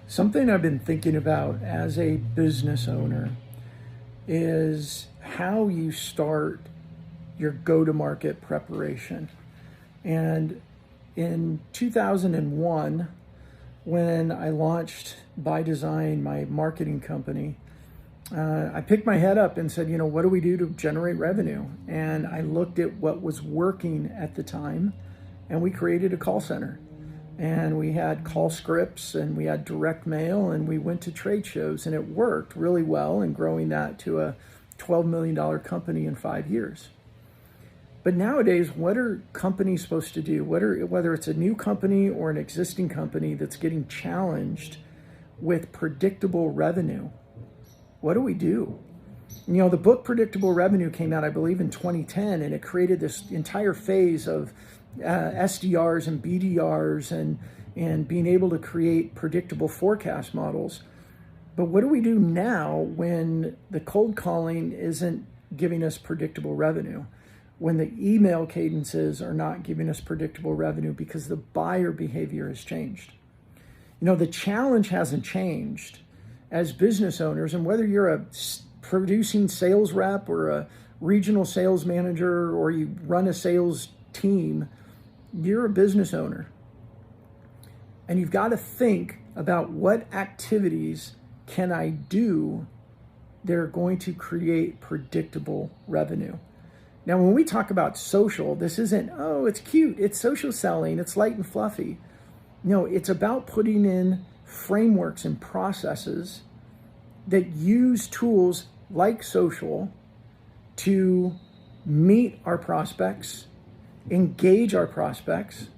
Something I've been thinking about as a business owner is how you start your go-to-market preparation. And in 2001, when I launched By Design, my marketing company, I picked my head up and said, what do we do to generate revenue? And I looked at what was working at the time, and we created a call center. And we had call scripts, and we had direct mail, and we went to trade shows, and it worked really well in growing that to a $12 million company in 5 years. But nowadays, what are companies supposed to do? Whether it's a new company or an existing company that's getting challenged with predictable revenue, what do we do? The book Predictable Revenue came out, I believe, in 2010, and it created this entire phase of SDRs and BDRs and being able to create predictable forecast models. But what do we do now when the cold calling isn't giving us predictable revenue? When the email cadences are not giving us predictable revenue because the buyer behavior has changed? The challenge hasn't changed as business owners, and whether you're a producing sales rep or a regional sales manager or you run a sales team, you're a business owner. And you've got to think about what activities can I do that are going to create predictable revenue. Now, when we talk about social, this isn't, oh, it's cute, it's social selling, it's light and fluffy. No, it's about putting in frameworks and processes that use tools like social to meet our prospects, engage our prospects,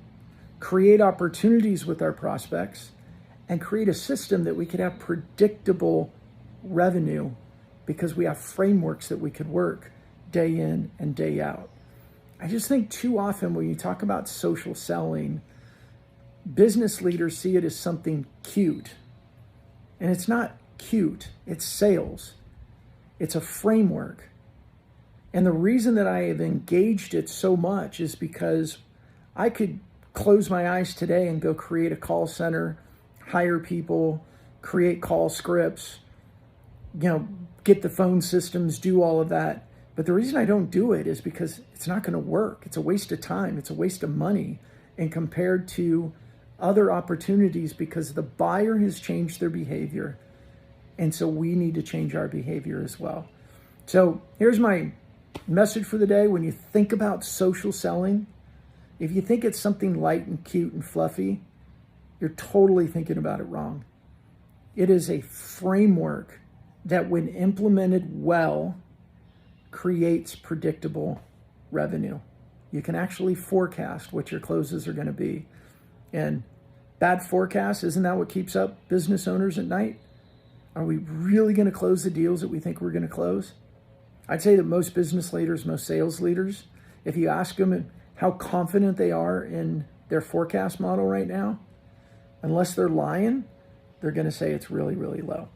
create opportunities with our prospects, and create a system that we could have predictable revenue because we have frameworks that we could work day in and day out. I just think too often when you talk about social selling, business leaders see it as something cute. And it's not cute, it's sales. It's a framework. And the reason that I have engaged it so much is because I could close my eyes today and go create a call center, hire people, create call scripts, get the phone systems, do all of that. But the reason I don't do it is because it's not going to work. It's a waste of time. It's a waste of money. And compared to other opportunities, because the buyer has changed their behavior. And so we need to change our behavior as well. So here's my message for the day. When you think about social selling, if you think it's something light and cute and fluffy, you're totally thinking about it wrong. It is a framework that, when implemented well, creates predictable revenue. You can actually forecast what your closes are going to be. And bad forecasts, isn't that what keeps up business owners at night? Are we really going to close the deals that we think we're going to close? I'd say that most business leaders, most sales leaders, if you ask them how confident they are in their forecast model right now, unless they're lying, they're going to say it's really, really low.